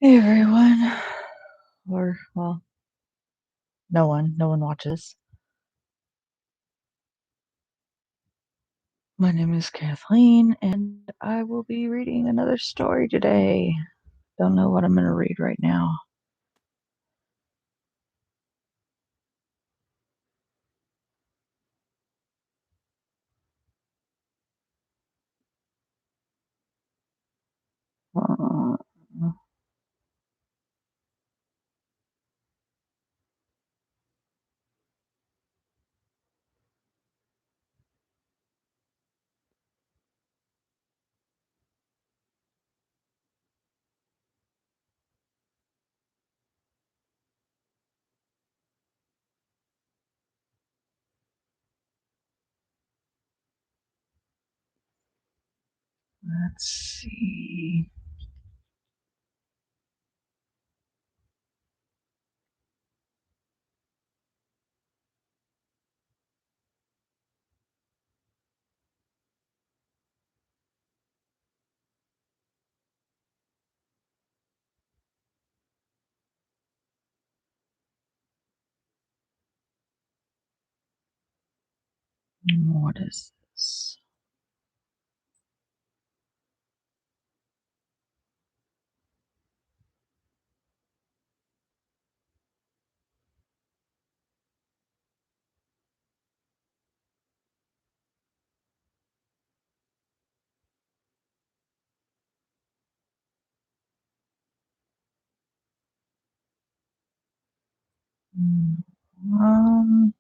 Hey everyone. Or well, no one. No one watches. My name is Kathleen and I will be reading another story today. Don't know what I'm gonna read right now. Uh, let's see. What is this? Mm, Um,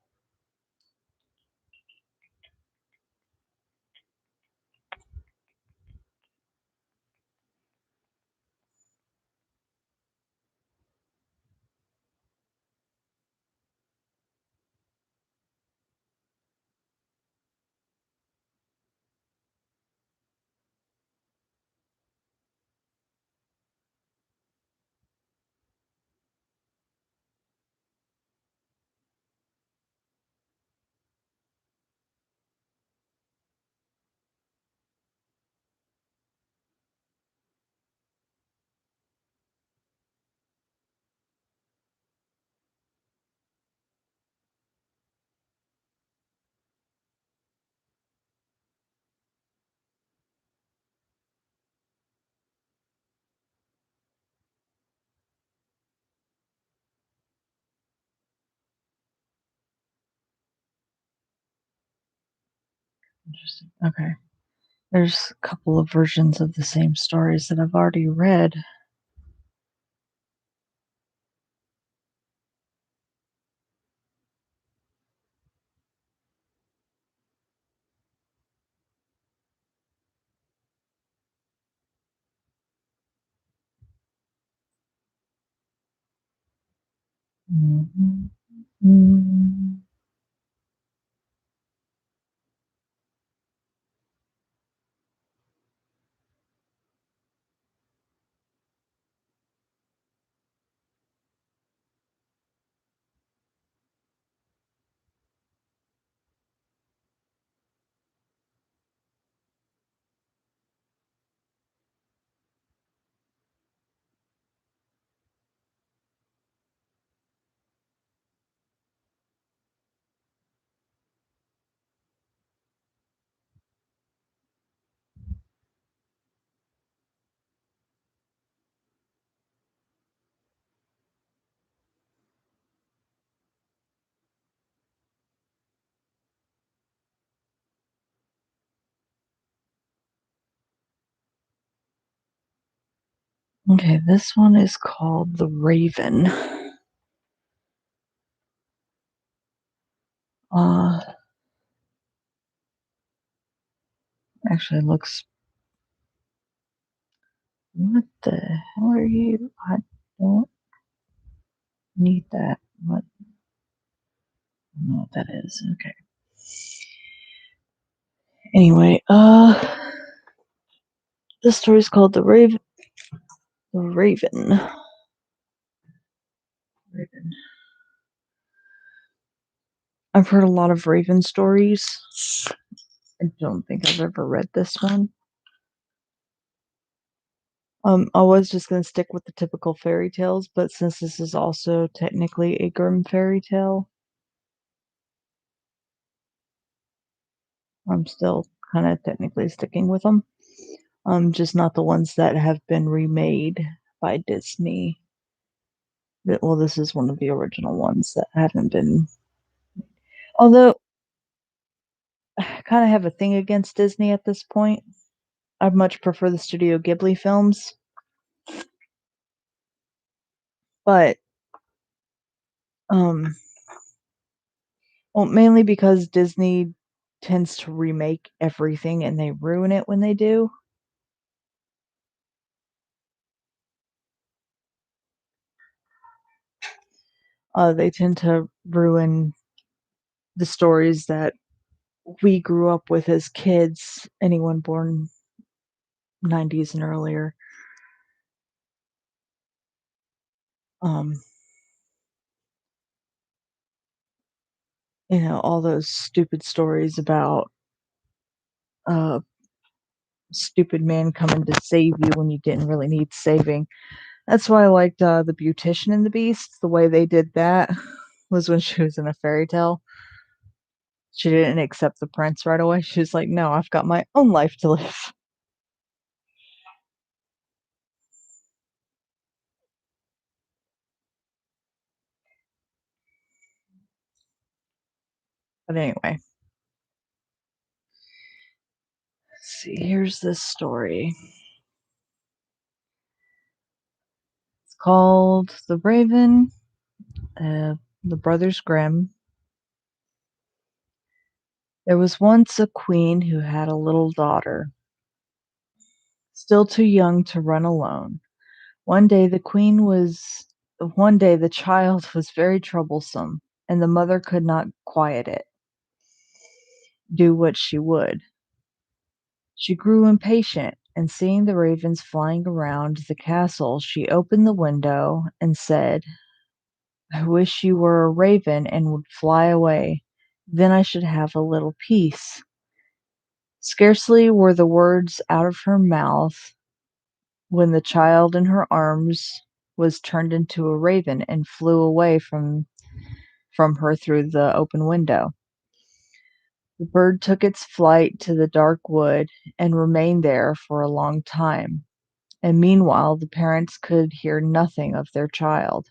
Interesting. Okay. There's a couple of versions of the same stories that I've already read. Mhm. Mm. Okay, this one is called The Raven. Uh, Actually looks. What the hell are you? I don't need that. What? I don't know what that is. Okay. Anyway, this story's called The Raven. The Raven. Raven. I've heard a lot of Raven stories. I don't think I've ever read this one. I was just gonna stick with the typical fairy tales, but since this is also technically a Grimm fairy tale, I'm still kinda technically sticking with them. Just not the ones that have been remade by Disney. Well, this is one of the original ones that haven't been, although I kinda have a thing against Disney at this point. I'd much prefer the Studio Ghibli films, but, um well, mainly because Disney tends to remake everything and they ruin it when they do. They tend to ruin the stories that we grew up with as kids, anyone born '90s and earlier. Um, all those stupid stories about a stupid man coming to save you when you didn't really need saving. That's why I liked The Beautician and the Beast. The way they did that was when she was in a fairy tale. She didn't accept the prince right away. She was like, "No, I've got my own life to live." But anyway, let's see. Here's this story. It's called The Raven, the Brothers Grimm. There was once a queen who had a little daughter, still too young to run alone. One day the queen was One day the child was very troublesome, and the mother could not quiet it, do what she would. She grew impatient, and seeing the ravens flying around the castle, she opened the window and said, "I wish you were a raven and would fly away. Then I should have a little peace." Scarcely were the words out of her mouth when the child in her arms was turned into a raven and flew away from her through the open window. The bird took its flight to the dark wood and remained there for a long time, and meanwhile the parents could hear nothing of their child.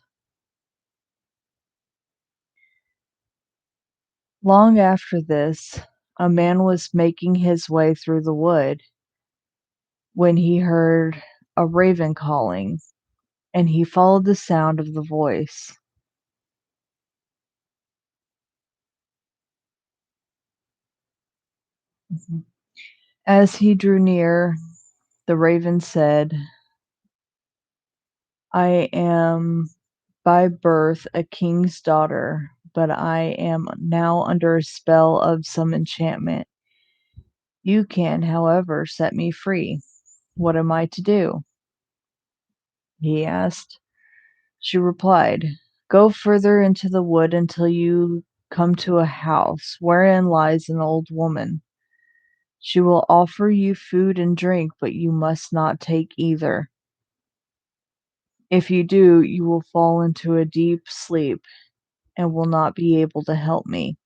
Long after this, a man was making his way through the wood when he heard a raven calling, and he followed the sound of the voice. Mhm. As he drew near, the raven said, "I am by birth a king's daughter, but I am now under a spell of some enchantment. You can, however, set me free. What am I to do?" he asked. She replied, "Go further into the wood until you come to a house wherein lies an old woman. She will offer you food and drink, but you must not take either. If you do, you will fall into a deep sleep and will not be able to help me.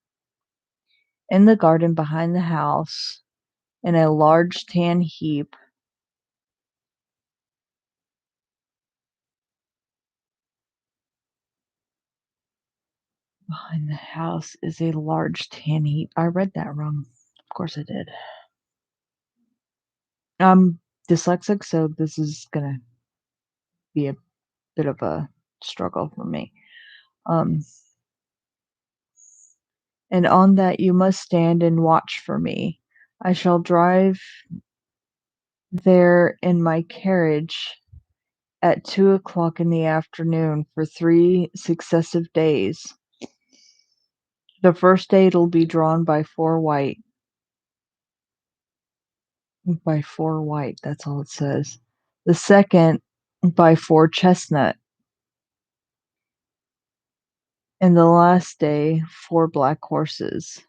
In the garden behind the house, in a large tan heap behind the house is a large tan heap." I read that wrong. Of course I did. I'm dyslexic, so this is gonna be a bit of a struggle for me. Um, and on that you must stand and watch for me. I shall drive there in my carriage at 2 o'clock in the afternoon for 3 successive days. The first day it'll be drawn by four white, that's all it says. The second by four chestnut, and the last day four black horses.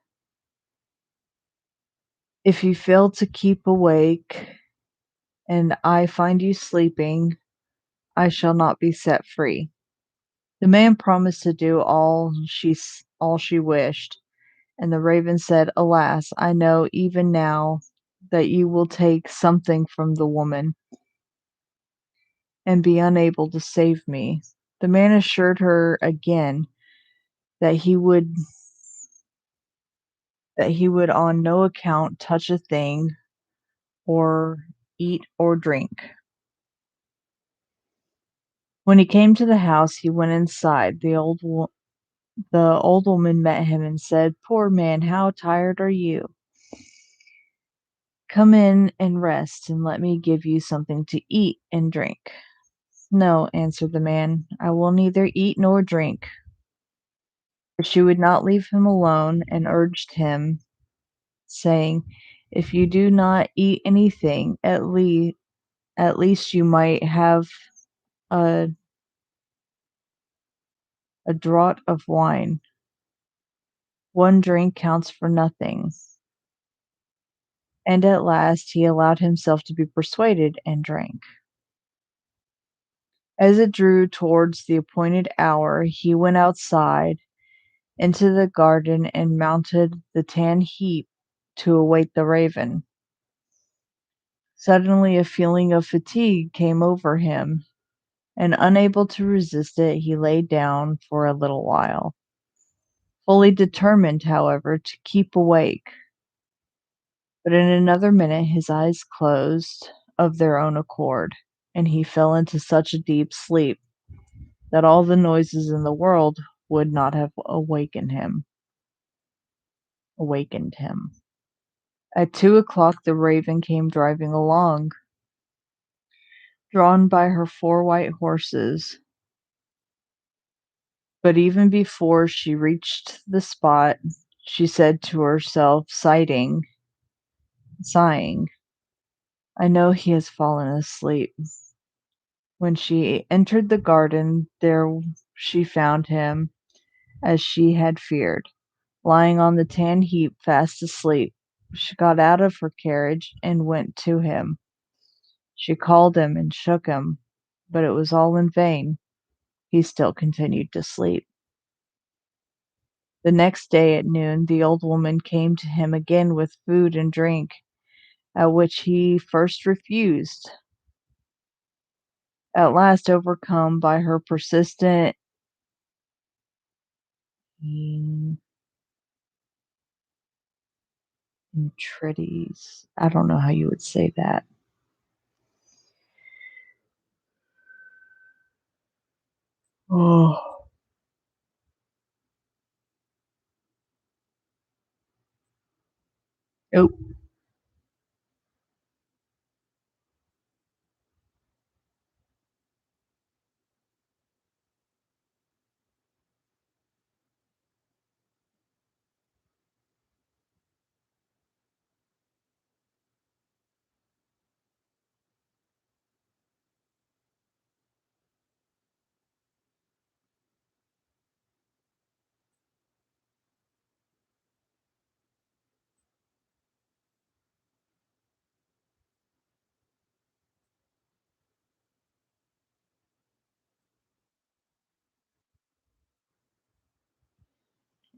If you fail to keep awake and I find you sleeping, I shall not be set free." The man promised to do all she wished, and the raven said, "Alas, I know even now that you will take something from the woman and be unable to save me." The man assured her again that he would on no account touch a thing or eat or drink. When he came to the house, he went inside. The old woman met him and said, "Poor man, how tired are you? Come in and rest, and let me give you something to eat and drink." "No," answered the man, "I will neither eat nor drink." But she would not leave him alone, and urged him, saying, "If you do not eat anything, at least you might have a draught of wine. One drink counts for nothing." And at last he allowed himself to be persuaded, and drank. As it drew towards the appointed hour, he went outside into the garden and mounted the tan heap to await the raven. Suddenly a feeling of fatigue came over him, and unable to resist it, he lay down for a little while, fully determined, however, to keep awake. But in another minute his eyes closed of their own accord, and he fell into such a deep sleep that all the noises in the world would not have awakened him. At 2 o'clock the raven came driving along, drawn by her 4 white horses. But even before she reached the spot, she said to herself, sighing, "I know he has fallen asleep." When she entered the garden, there she found him, as she had feared, lying on the tan heap, fast asleep. She got out of her carriage and went to him. She called him and shook him, but it was all in vain. He still continued to sleep. The next day at noon the old woman came to him again with food and drink, at which he first refused. At last, overcome by her persistent en- entreaties, I don't know how you would say that. Oh, oh,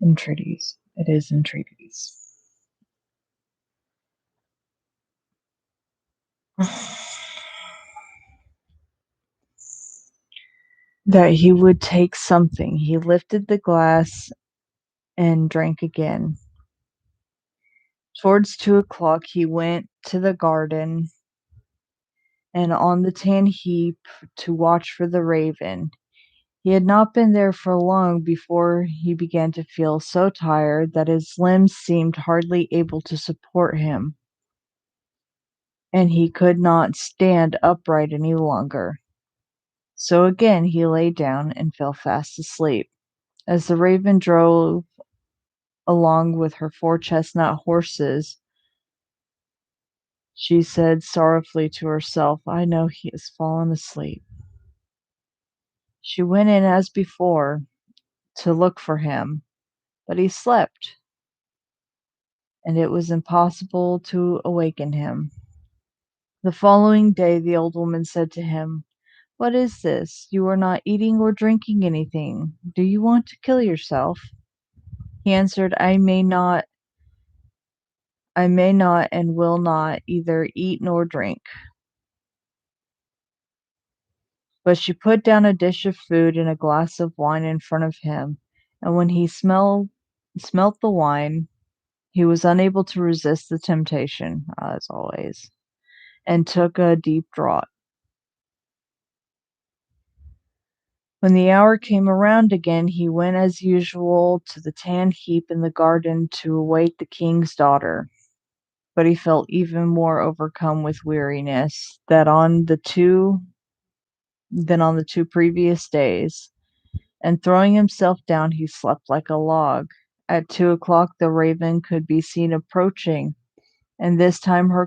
entreaties. It is entreaties. That he would take something. He lifted the glass and drank again. Towards 2 o'clock he went to the garden and on the tan heap to watch for the raven. He had not been there for long before he began to feel so tired that his limbs seemed hardly able to support him, and he could not stand upright any longer. So again he lay down and fell fast asleep. As the raven drove along with her 4 chestnut horses, she said sorrowfully to herself, "I know he has fallen asleep." She went in as before to look for him, but he slept, and it was impossible to awaken him. The following day the old woman said to him, "What is this? You are not eating or drinking anything. Do you want to kill yourself?" He answered, I may not and will not either eat nor drink." But she put down a dish of food and a glass of wine in front of him, and when he smelt the wine, he was unable to resist the temptation, as always, and took a deep draught. When the hour came around again, he went as usual to the tan heap in the garden to await the king's daughter. But he felt even more overcome with weariness than on the two previous days, and throwing himself down, he slept like a log. At 2 o'clock the raven could be seen approaching, and this time was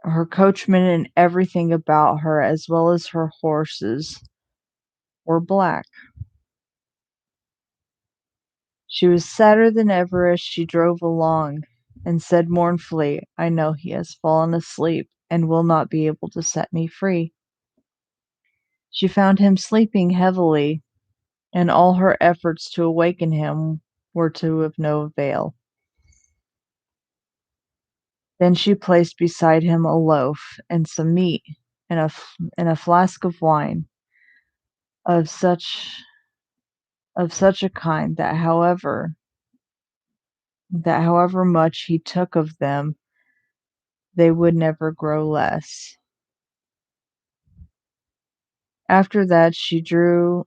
her coachman and everything about her, as well as her horses, were black. She was sadder than ever as she drove along, and said mournfully, "I know he has fallen asleep, and will not be able to set me free." She found him sleeping heavily, and all her efforts to awaken him were to of no avail. Then she placed beside him a loaf and some meat, and a flask of wine, of such a kind that however much he took of them, they would never grow less. After that she drew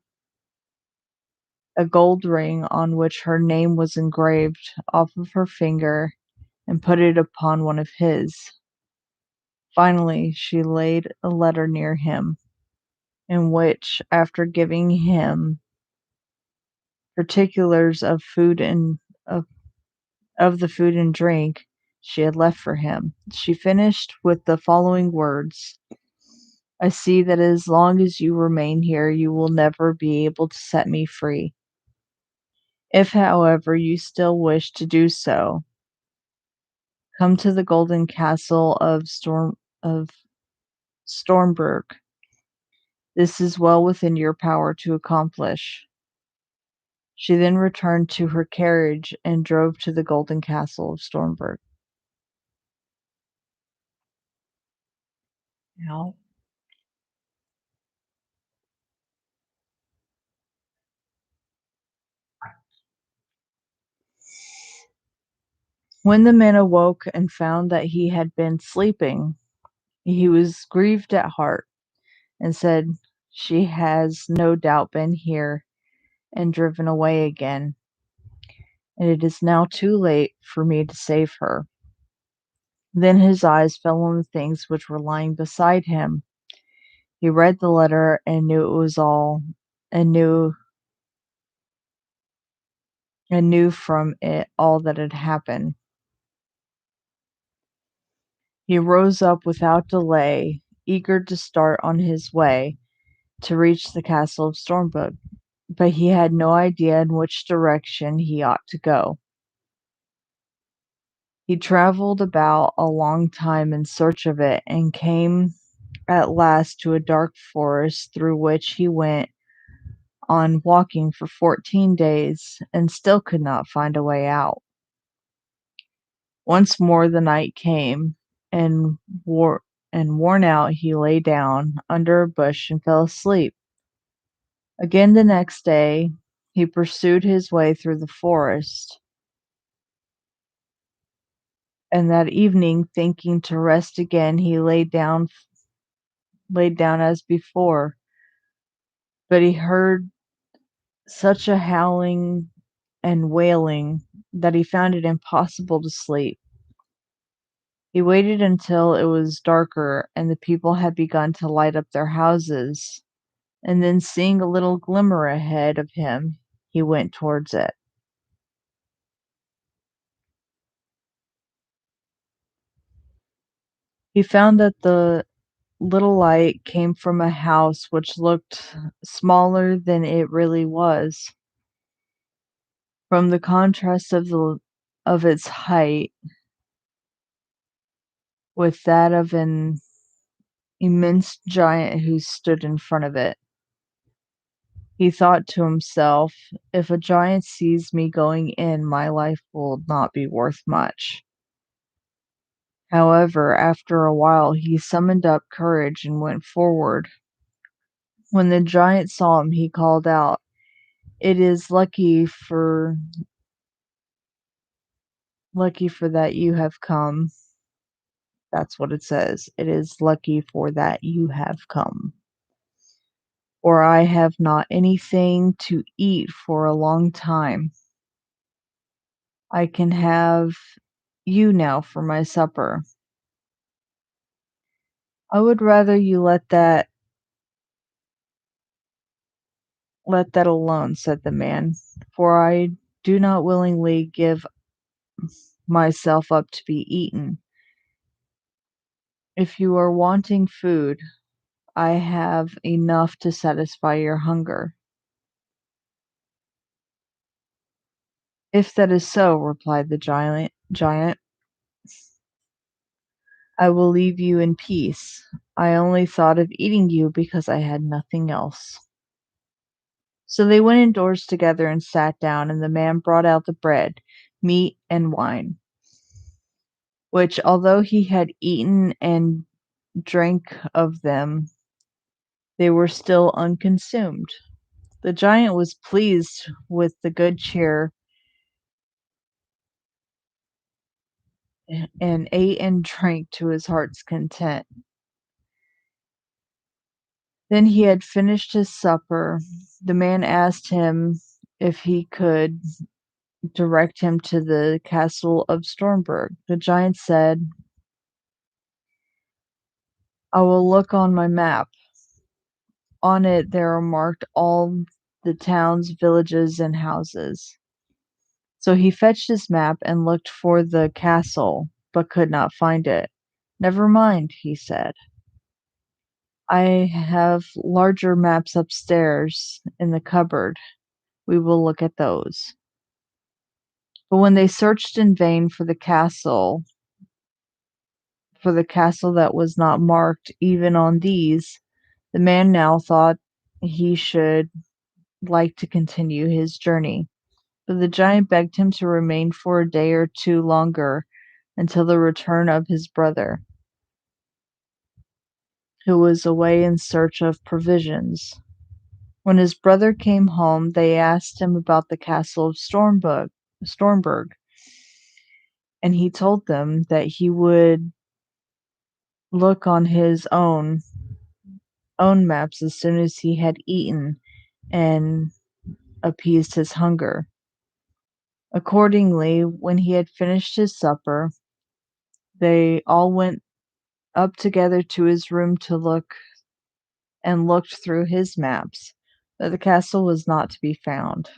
a gold ring on which her name was engraved off of her finger, and put it upon one of his. Finally she laid a letter near him, in which, after giving him particulars of, of the food and drink she had left for him, she finished with the following words: "I see that as long as you remain here, you will never be able to set me free. If, however, you still wish to do so, come to the golden castle of Stormberg. This is well within your power to accomplish." She then returned to her carriage and drove to the golden castle of Stormberg. Now, when the man awoke and found that he had been sleeping, he was grieved at heart, and said, "She has no doubt been here and driven away again, and it is now too late for me to save her." Then his eyes fell on the things which were lying beside him. He read the letter and and knew knew from it all that had happened. He rose up without delay, eager to start on his way to reach the castle of Stormberg, but he had no idea in which direction he ought to go. He travelled about a long time in search of it, and came at last to a dark forest, through which he went on walking for 14 days, and still could not find a way out. Once more the night came, and worn out he lay down under a bush and fell asleep. Again the next day he pursued his way through the forest, and that evening, thinking to rest again, he laid down as before, but he heard such a howling and wailing that he found it impossible to sleep. He waited until it was darker and the people had begun to light up their houses, and then seeing a little glimmer ahead of him, he went towards it. He found that the little light came from a house which looked smaller than it really was, from the contrast of its height with that of an immense giant who stood in front of it. He thought to himself, if a giant sees me going in, my life will not be worth much. However, after a while he summoned up courage and went forward. When the giant saw him, he called out, "It is lucky for that you have come." That's what it says. It is lucky for that you have come. For I have not anything to eat for a long time. I can have you now for my supper. I would rather you let that alone, said the man, for I do not willingly give myself up to be eaten. If you are wanting food, I have enough to satisfy your hunger. If that is so, replied the giant, I will leave you in peace. I only thought of eating you because I had nothing else. So they went indoors together and sat down, and the man brought out the bread, meat, and wine, which, although he had eaten and drank of them, they were still unconsumed. The giant was pleased with the good cheer and ate and drank to his heart's content. Then he had finished his supper. The man asked him if he could direct him to the castle of Stormberg. The giant said, I will look on my map. On it there are marked all the towns, villages, and houses. So he fetched his map and looked for the castle, but could not find it. Never mind, he said. I have larger maps upstairs in the cupboard. We will look at those. But when they searched in vain for the castle that was not marked even on these, the man now thought he should like to continue his journey. But the giant begged him to remain for a day or two longer until the return of his brother, who was away in search of provisions. When his brother came home, they asked him about the castle of Stormberg, and he told them that he would look on his own maps as soon as he had eaten and appeased his hunger. Accordingly, when he had finished his supper, they all went up together to his room to look and looked through his maps, but the castle was not to be found.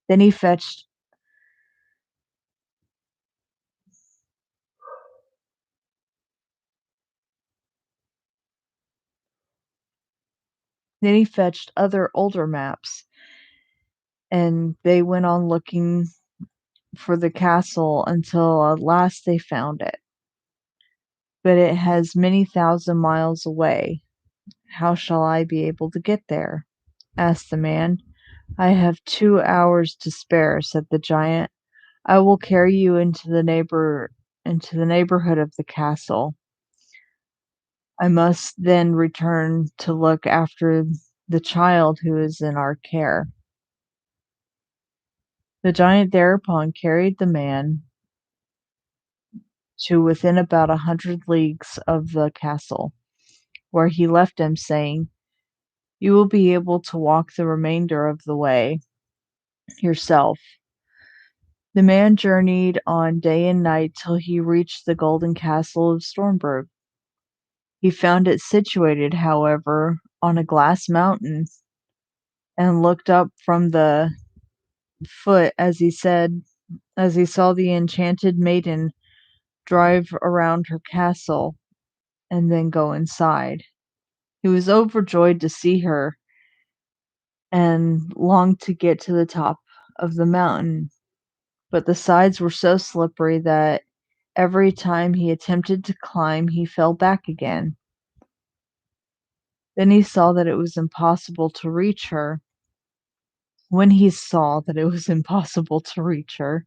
Then he fetched other older maps, and they went on looking for the castle until at last they found it. But it has many thousand miles away. How shall I be able to get there? Asked the man. I have 2 hours to spare, said the giant. I will carry you into the neighborhood of the castle. I must then return to look after the child who is in our care. The giant thereupon carried the man to within about 100 leagues of the castle, where he left him, saying, You will be able to walk the remainder of the way yourself. The man journeyed on day and night till he reached the golden castle of Stormberg. He found it situated, however, on a glass mountain, and looked up from the foot as he saw the enchanted maiden drive around her castle and then go inside. He was overjoyed to see her and longed to get to the top of the mountain, but the sides were so slippery that Every time he attempted to climb, he fell back again. Then he saw that it was impossible to reach her. When he saw that it was impossible to reach her,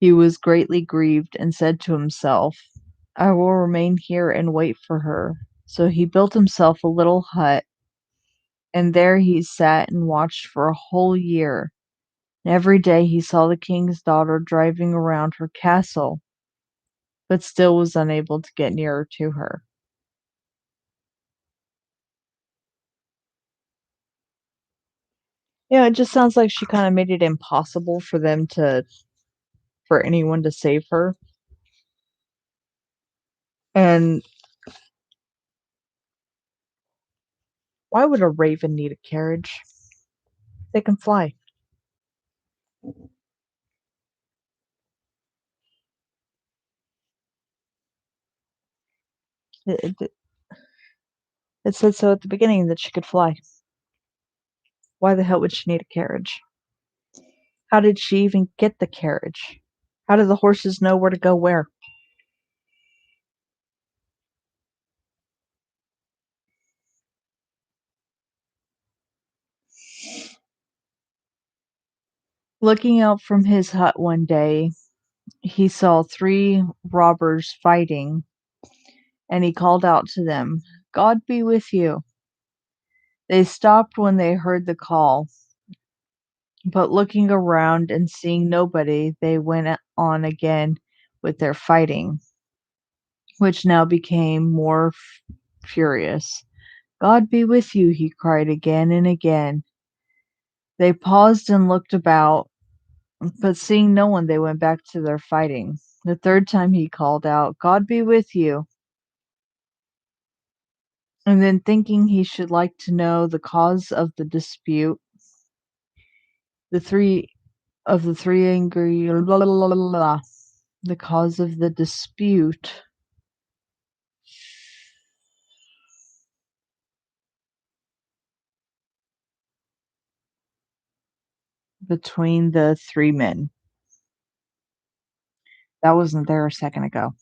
he was greatly grieved and said to himself, I will remain here and wait for her. So he built himself a little hut, and there he sat and watched for a whole year. And every day he saw the king's daughter driving around her castle, but still was unable to get nearer to her. Yeah, it just sounds like she kind of made it impossible for anyone to save her. And why would a raven need a carriage? They can fly. It it said so at the beginning that she could fly. Why the hell would she need a carriage? How did she even get the carriage? How do the horses know where to go where? Looking out from his hut one day, he saw three robbers fighting, and he called out to them, God be with you. They stopped when they heard the call, but looking around and seeing nobody, they went on again with their fighting, which now became more furious. God be with you, he cried again and again. They paused and looked about, but seeing no one, they went back to their fighting. The third time he called out, God be with you. And then thinking he should like to know the cause of the dispute, the three of the three angry blah, blah, blah, blah, blah, the cause of the dispute between the three men. That wasn't there a second ago.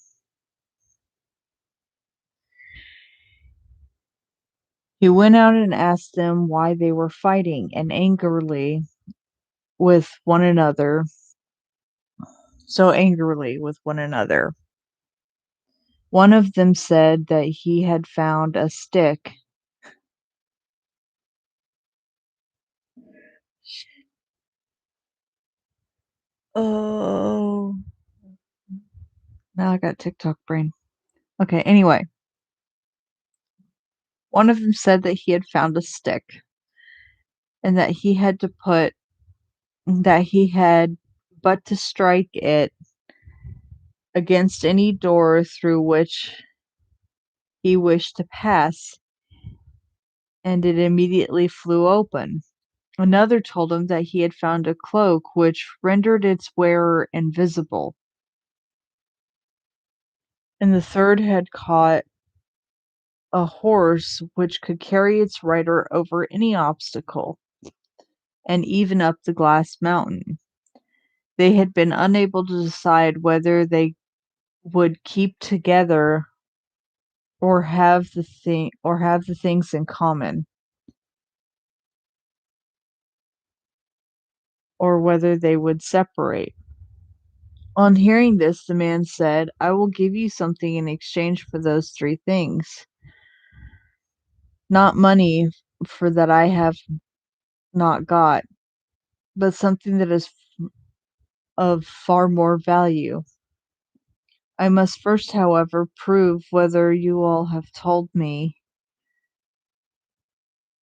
He went out and asked them why they were fighting, and angrily with one another, so angrily with one another. One of them said that he had found a stick. Oh, now I got TikTok brain. Okay, anyway, one of them said that he had found a stick and that he had but to strike it against any door through which he wished to pass, and it immediately flew open. Another told him that he had found a cloak which rendered its wearer invisible, and the third had caught a horse which could carry its rider over any obstacle, and even up the glass mountain. They had been unable to decide whether they would keep together or have the things in common, or whether they would separate. On hearing this, the man said, I will give you something in exchange for those three things. Not money, for that I have not got, but something that is of far more value. I must first, however, prove whether you all have told me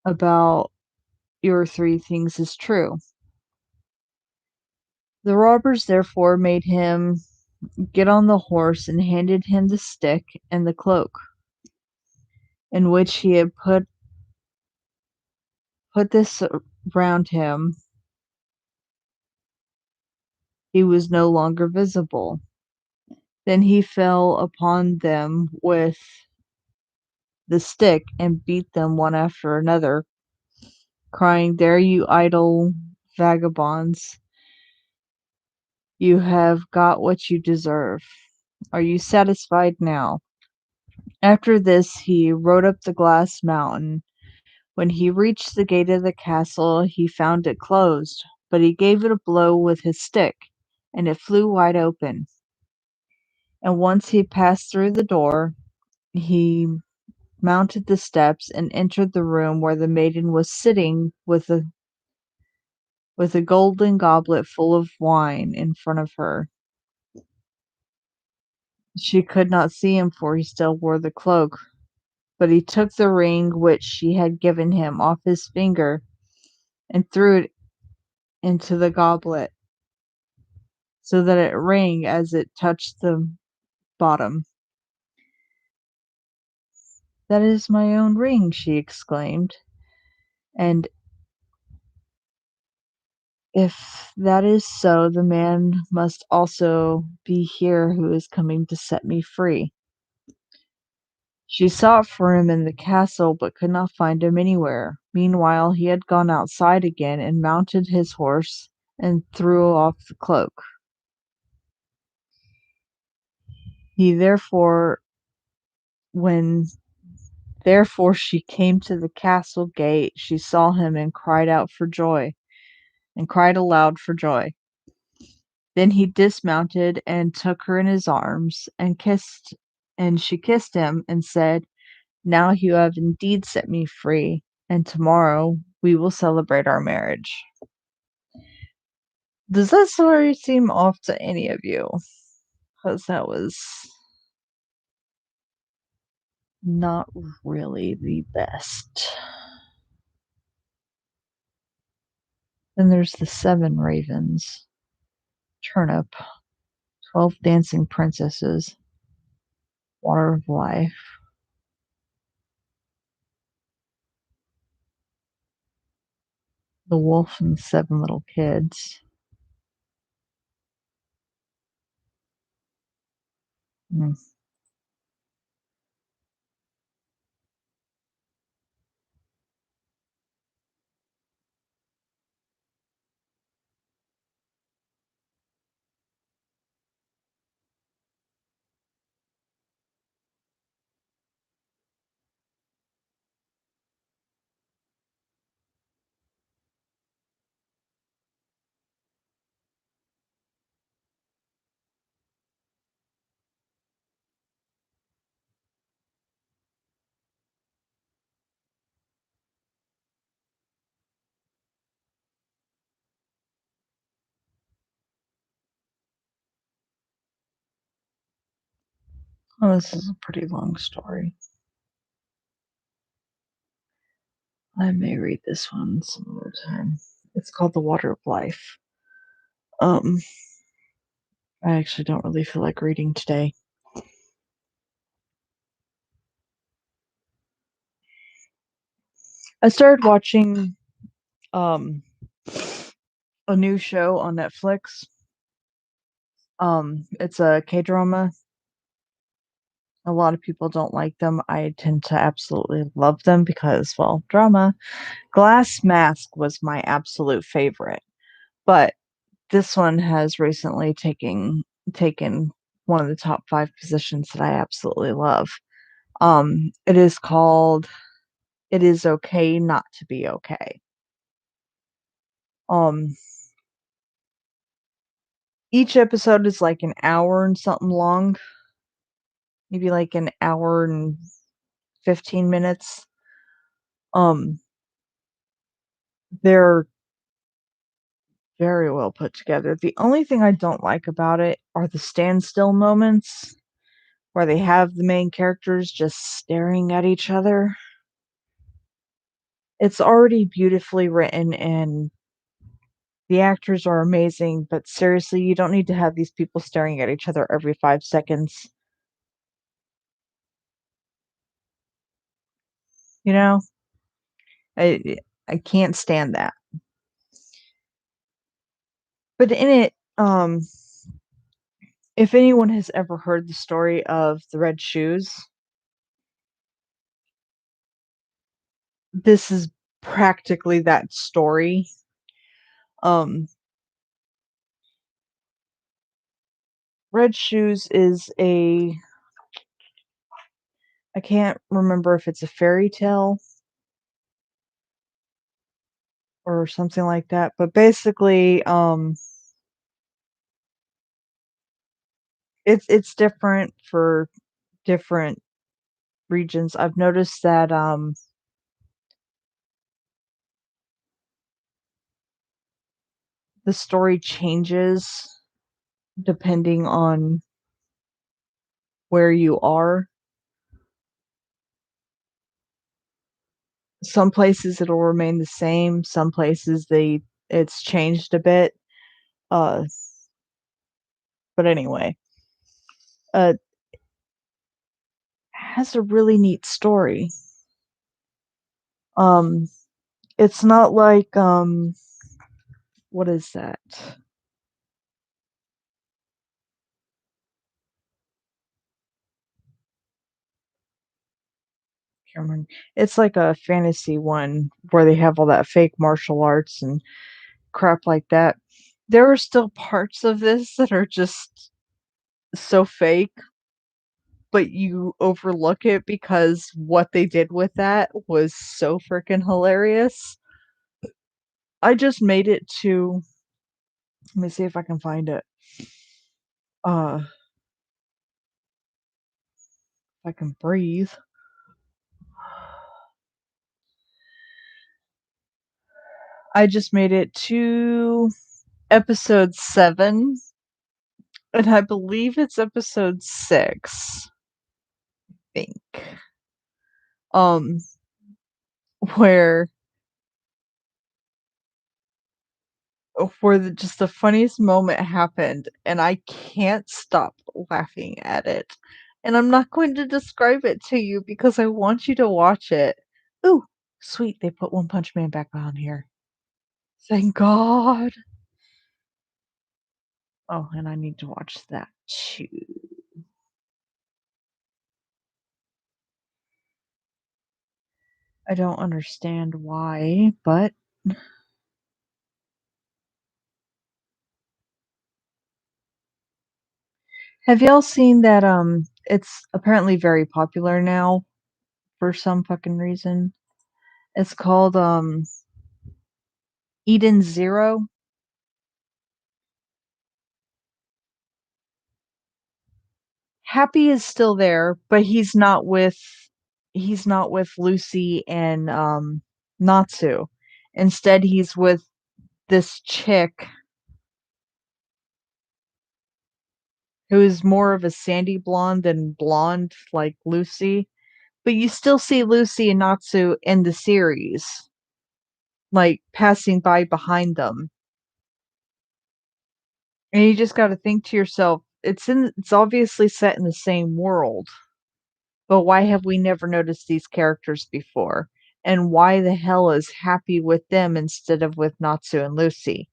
about your three things is true. The robbers therefore made him get on the horse and handed him the stick and the cloak, in which he had put this round him. He was no longer visible. Then he fell upon them with the stick and beat them one after another, crying, There, you idle vagabonds, you have got what you deserve. Are you satisfied now?" After this, he rode up the glass mountain. When he reached the gate of the castle, he found it closed, but he gave it a blow with his stick, and it flew wide open. And once he passed through the door, he mounted the steps and entered the room where the maiden was sitting with a golden goblet full of wine in front of her. She could not see him, for he still wore the cloak, but he took the ring which she had given him off his finger and threw it into the goblet, so that it rang as it touched the bottom. "That is my own ring," she exclaimed, "and if that is so, the man must also be here who is coming to set me free." She sought for him in the castle, but could not find him anywhere. Meanwhile, he had gone outside again and mounted his horse and threw off the cloak. He therefore, when therefore she came to the castle gate, she saw him and cried out for joy, and cried aloud for joy. Then he dismounted and took her in his arms and she kissed him and said, "Now you have indeed set me free, and tomorrow we will celebrate our marriage." Does that story seem off to any of you? Because that was not really the best. Then there's the Seven Ravens, Turnip, 12 Dancing Princesses, Water of Life, The Wolf and the Seven Little Kids. Mm. Oh, this is a pretty long story. I may read this one some other time. It's called The Water of Life. Um, I actually don't really feel like reading today. I started watching um a new show on Netflix. It's a K-drama. A lot of people don't like them. I tend to absolutely love them because, well, drama. Glass Mask was my absolute favorite, but this one has recently taken one of the top 5 positions that I absolutely love. It is called It Is Okay Not to Be Okay. Um, each episode is like an hour and something long, maybe like an hour and 15 minutes. Um, they're very well put together. The only thing I don't like about it are the standstill moments where they have the main characters just staring at each other. It's already beautifully written and the actors are amazing, but seriously, you don't need to have these people staring at each other every 5 seconds, you know? I can't stand that. But in it, if anyone has ever heard the story of the Red Shoes, this is practically that story. Um, Red Shoes is a I can't remember if it's a fairy tale or something like that, but basically, it's different for different regions. I've noticed that, the story changes depending on where you are. Some places it'll remain the same, some places it's changed a bit, uh, but anyway, uh, has a really neat story. Um, it's not like, what is that? Can't remember. It's like a fantasy one where they have all that fake martial arts and crap like that. There are still parts of this that are just so fake, but you overlook it because what they did with that was so freaking hilarious. I just made it to let me see if I can find it. If I can breathe. I just made it to episode 7, and I believe it's episode 6, I think. Um, where just the funniest moment happened, and I can't stop laughing at it. And I'm not going to describe it to you because I want you to watch it. Ooh, sweet, they put One Punch Man back on here. Thank God. Oh, and I need to watch that too. I don't understand why, but have y'all seen that it's apparently very popular now for some fucking reason. It's called Eden Zero. Happy is still there, but he's not with Lucy and Natsu. Instead, he's with this chick who is more of a sandy blonde than blonde like Lucy. But you still see Lucy and Natsu in the series, like passing by behind them. And you just got to think to yourself, it's obviously set in the same world. But why have we never noticed these characters before? And why the hell is Happy with them instead of with Natsu and Lucy?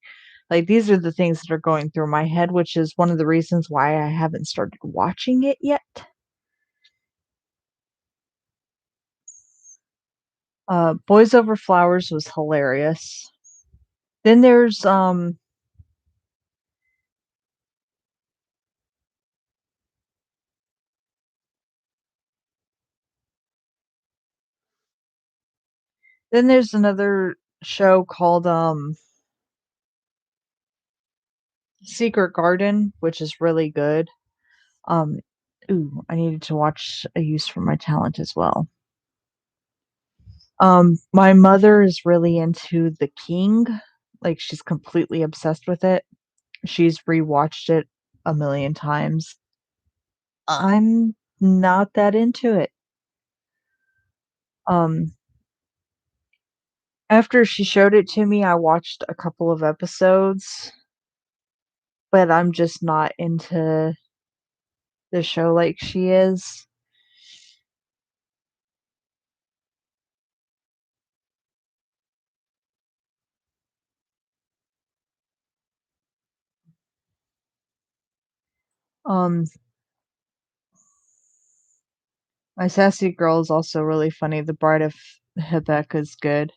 Like, these are the things that are going through my head, which is one of the reasons why I haven't started watching it yet. Boys Over Flowers was hilarious. Then there's another show called Secret Garden, which is really good. Um, I needed to watch A Use for My Talent as well. My mother is really into The King. Like, she's completely obsessed with it. She's rewatched it a million times. I'm not that into it. Um, After she showed it to me, I watched a couple of episodes, but I'm just not into the show like she is. Um, My Sassy Girl is also really funny. The Bride of Hebek is good.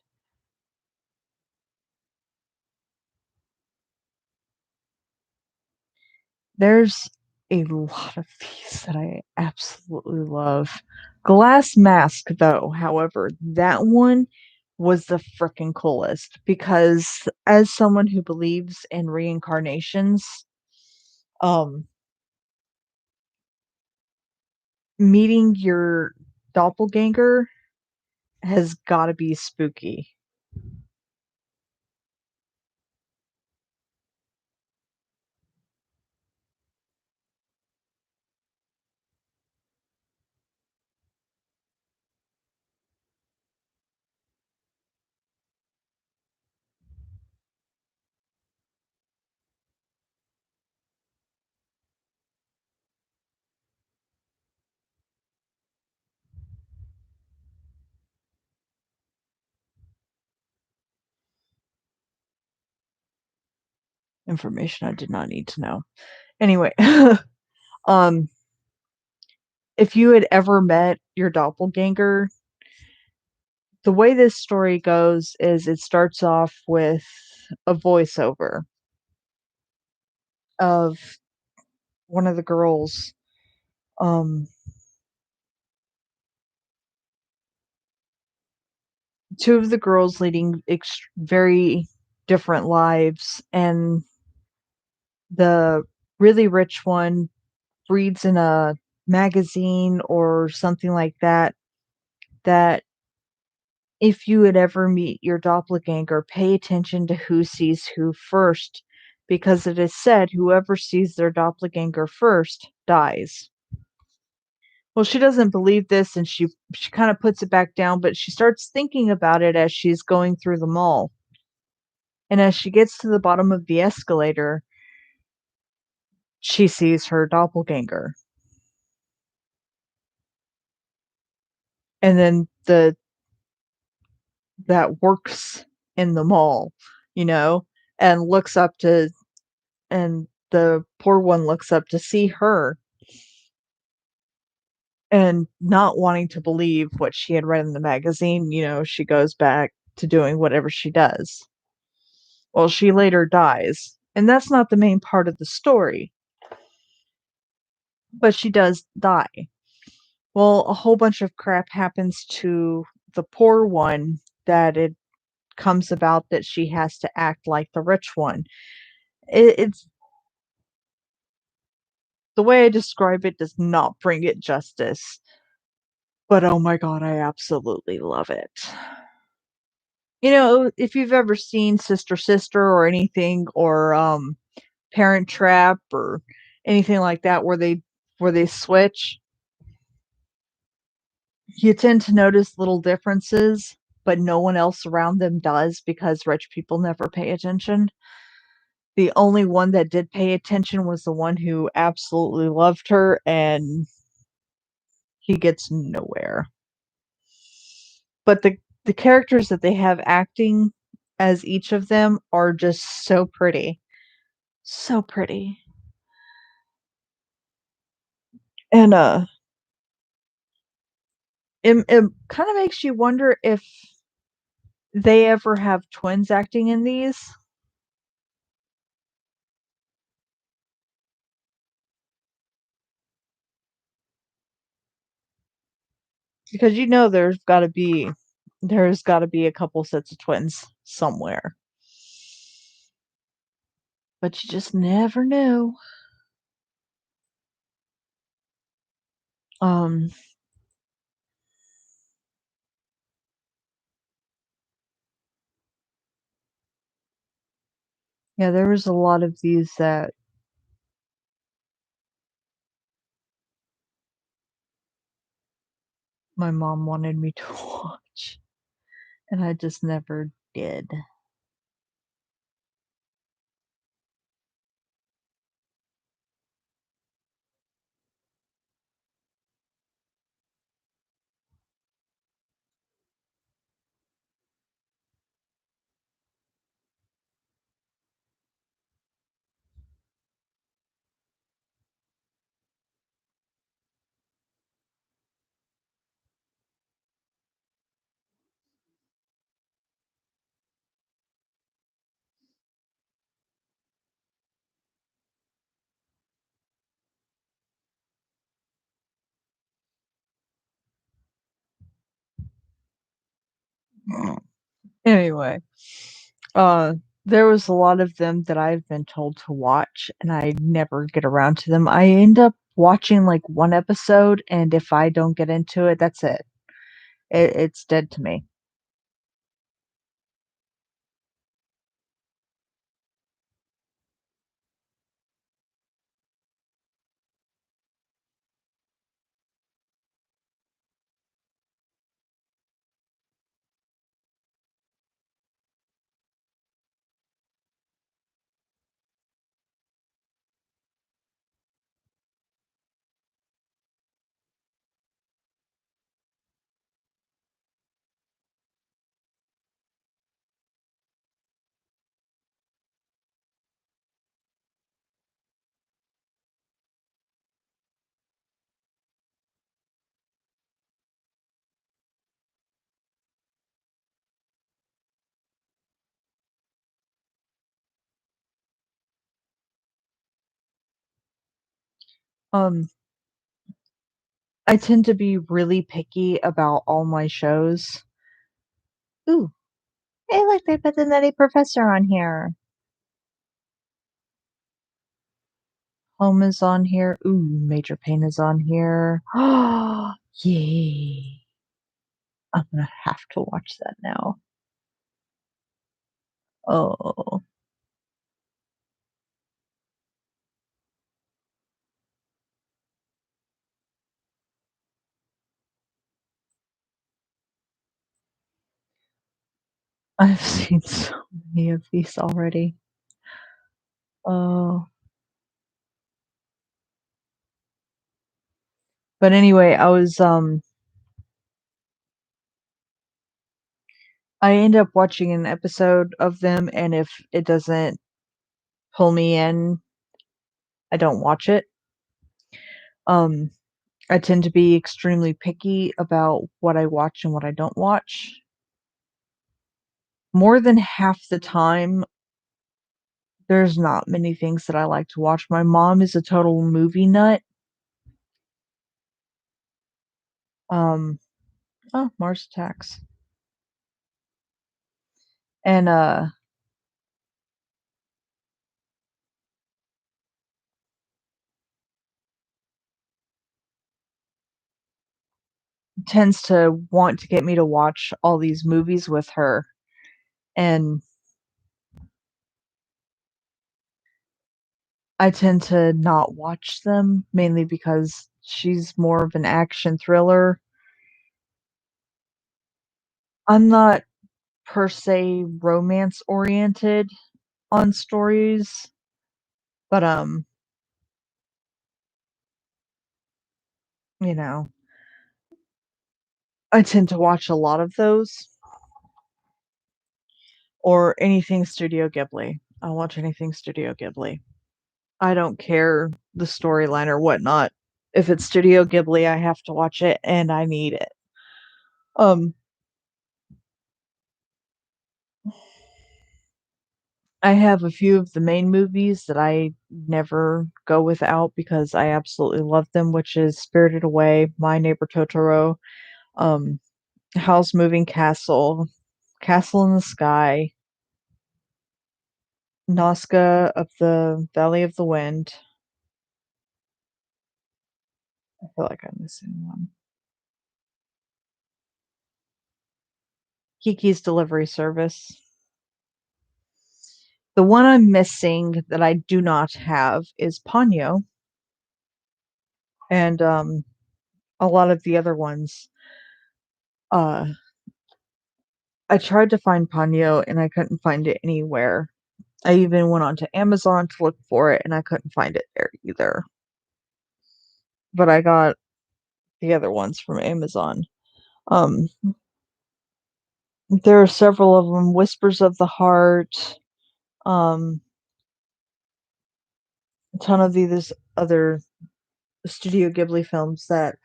There's a lot of these that I absolutely love. Glass Mask, though, however, that one was the fricking coolest because as someone who believes in reincarnations, um, meeting your doppelganger has gotta be spooky. Information I did not need to know. Anyway, um, if you had ever met your doppelganger, the way this story goes is it starts off with a voiceover of one of the girls. Um, two of the girls leading very different lives, and the really rich one reads in a magazine or something like that that if you would ever meet your doppelganger, pay attention to who sees who first, because it is said whoever sees their doppelganger first dies. Well, she doesn't believe this and she kind of puts it back down, but she starts thinking about it as she's going through the mall. And as she gets to the bottom of the escalator, she sees her doppelganger. And then the that works in the mall, you know, and looks up to and the poor one looks up to see her and not wanting to believe what she had read in the magazine, she goes back to doing whatever she does. Well, she later dies, and that's not the main part of the story, but she does die. Well, a whole bunch of crap happens to the poor one that it comes about that she has to act like the rich one. It's the way I describe it does not bring it justice, but oh my god, I absolutely love it. If you've ever seen Sister Sister or anything or Parent Trap or anything like that where they switch, you tend to notice little differences, but no one else around them does because rich people never pay attention. The only one that did pay attention was the one who absolutely loved her, and he gets nowhere. But the characters that they have acting as each of them are just so pretty. So pretty. And it kind of makes you wonder if they ever have twins acting in these, because there's got to be a couple sets of twins somewhere, but you just never know. Um, yeah, there was a lot of these that my mom wanted me to watch, and I just never did. Anyway, uh, there was a lot of them that I've been told to watch, and I never get around to them. I end up watching, like, 1 episode, and if I don't get into it, that's it. It's dead to me. Um, I tend to be really picky about all my shows. Ooh, hey, look, they put the Nutty Professor on here. Home is on here. Ooh, Major Pain is on here. Yay. I'm gonna have to watch that now. Oh, I've seen so many of these already. Oh, but anyway, I end up watching an episode of them, and if it doesn't pull me in, I don't watch it. Um, I tend to be extremely picky about what I watch and what I don't watch. More than half the time, there's not many things that I like to watch. My mom is a total movie nut. Um, oh, Mars Attacks. And tends to want to get me to watch all these movies with her. And I tend to not watch them mainly because she's more of an action thriller. I'm not per se romance oriented on stories, but you know, I tend to watch a lot of those or anything Studio Ghibli. I'll watch anything Studio Ghibli. I don't care the storyline or whatnot. If it's Studio Ghibli, I have to watch it and I need it. Um, I have a few of the main movies that I never go without because I absolutely love them, which is Spirited Away, My Neighbor Totoro, um, Howl's Moving Castle, Castle in the Sky, Nazca of the Valley of the Wind. I feel like I'm missing one. Kiki's Delivery Service. The one I'm missing that I do not have is Ponyo, and a lot of the other ones. Uh, I tried to find Ponyo and I couldn't find it anywhere. I even went onto Amazon to look for it and I couldn't find it there either. But I got the other ones from Amazon. Um, there are several of them. Whispers of the Heart. Um, a ton of these other Studio Ghibli films that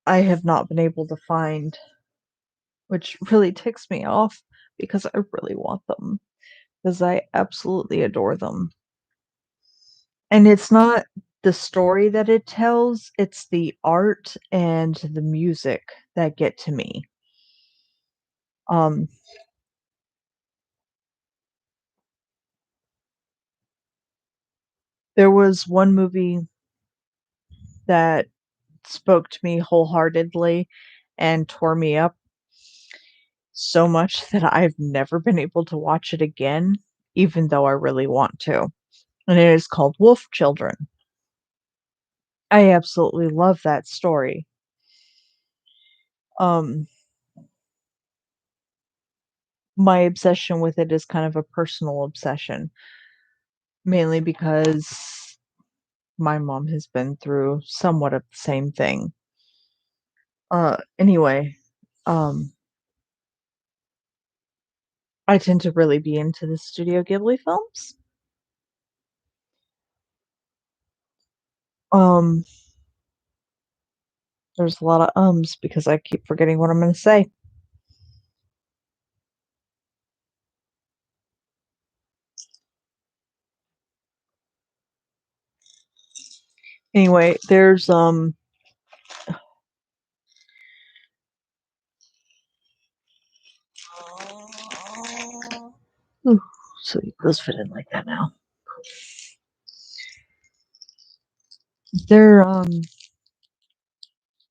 I have not been able to find, which really ticks me off because I really want them because I absolutely adore them. And it's not the story that it tells, it's the art and the music that get to me. Um, there was one movie that spoke to me wholeheartedly and tore me up so much that I've never been able to watch it again, even though I really want to. And it is called Wolf Children. I absolutely love that story. Um, my obsession with it is kind of a personal obsession, mainly because my mom has been through somewhat of the same thing. Anyway, um, I tend to really be into the Studio Ghibli films. Um, there's a lot of ums because I keep forgetting what I'm gonna say. Anyway, there's ooh, so those fit in like that now. There there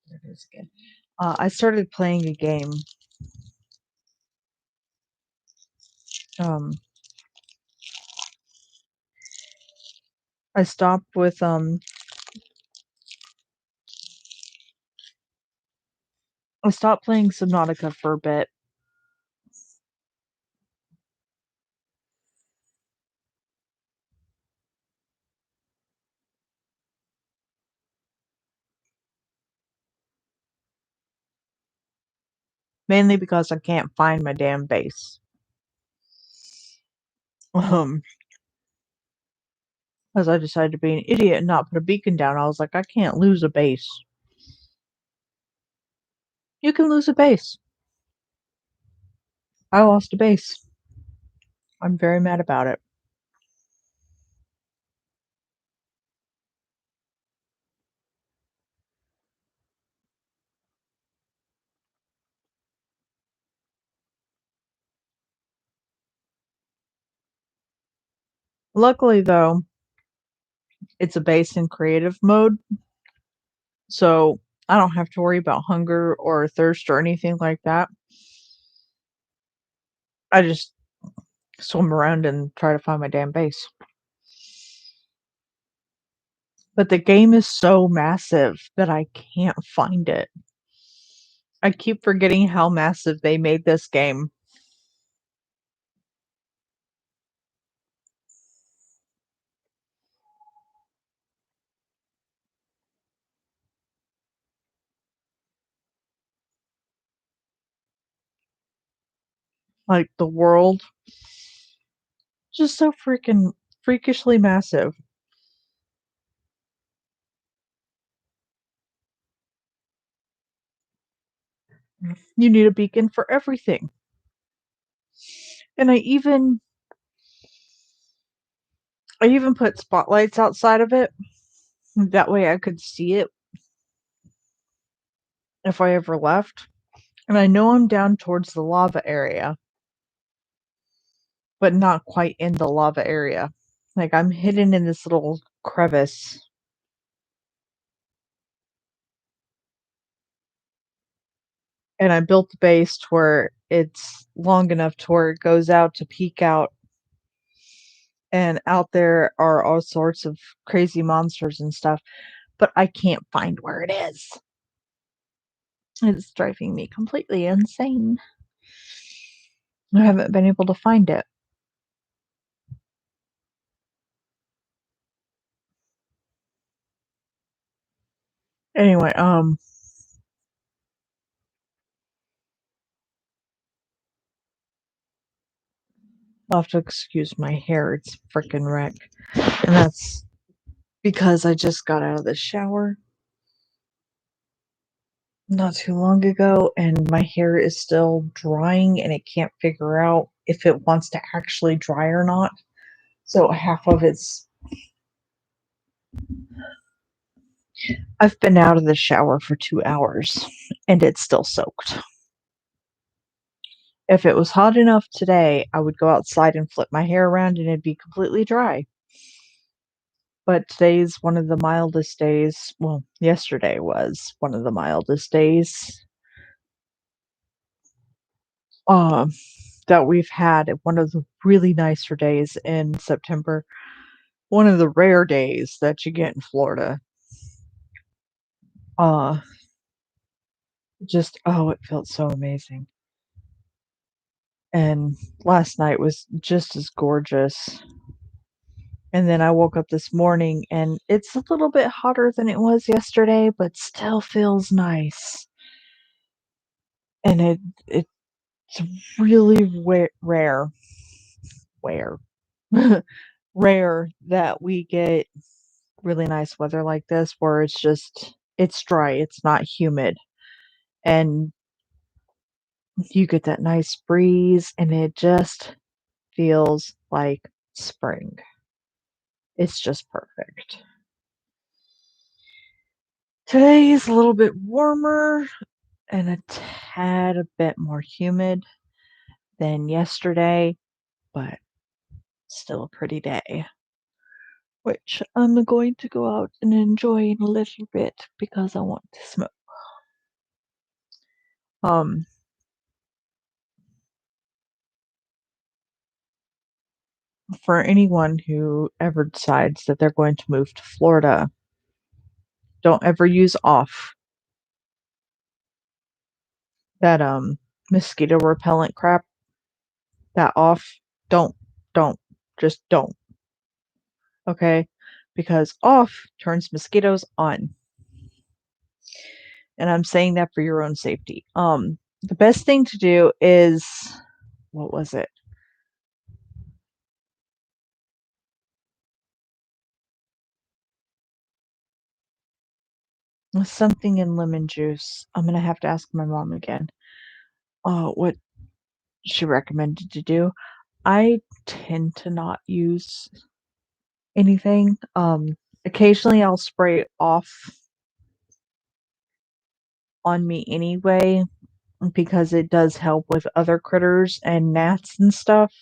it is again. I started playing a game. Um, I stopped with I stopped playing Subnautica for a bit, mainly because I can't find my damn base. Um, as I decided to be an idiot and not put a beacon down, I was like, I can't lose a base. You can lose a base. I lost a base. I'm very mad about it. Luckily, though, it's a base in creative mode, so I don't have to worry about hunger or thirst or anything like that. I just swim around and try to find my damn base. But the game is so massive that I can't find it. I keep forgetting how massive they made this game. Like, the world, just so freaking freakishly massive. You need a beacon for everything. And I even put spotlights outside of it. That way I could see it if I ever left. And I know I'm down towards the lava area, but not quite in the lava area. Like, I'm hidden in this little crevice. And I built the base to where it's long enough to where it goes out to peek out. And out there are all sorts of crazy monsters and stuff, but I can't find where it is. It's driving me completely insane. I haven't been able to find it. Anyway, I'll have to excuse my hair, it's frickin' wreck. And that's because I just got out of the shower not too long ago, and my hair is still drying, and it can't figure out if it wants to actually dry or not. So half of it's. I've been out of the shower for 2 hours, and it's still soaked. If it was hot enough today, I would go outside and flip my hair around and it'd be completely dry. But today's one of the mildest days. Well, yesterday was one of the mildest days um, that we've had. One of the really nicer days in September. One of the rare days that you get in Florida. Uh, it felt so amazing. And last night was just as gorgeous. And then I woke up this morning and it's a little bit hotter than it was yesterday, but still feels nice. And it's really rare, rare that we get really nice weather like this where it's dry, it's not humid, and you get that nice breeze and it just feels like spring. It's just perfect. Today is a little bit warmer and a tad a bit more humid than yesterday, but still a pretty day, which I'm going to go out and enjoy in a little bit because I want to smoke. Um, for anyone who ever decides that they're going to move to Florida, don't ever use off that mosquito repellent crap. That off, don't, don't, just don't. Okay, because off turns mosquitoes on, and I'm saying that for your own safety. The best thing to do is what was it? Something in lemon juice. I'm gonna have to ask my mom again. What she recommended to do. I tend to not use anything. Occasionally I'll spray it off on me anyway because it does help with other critters and gnats and stuff.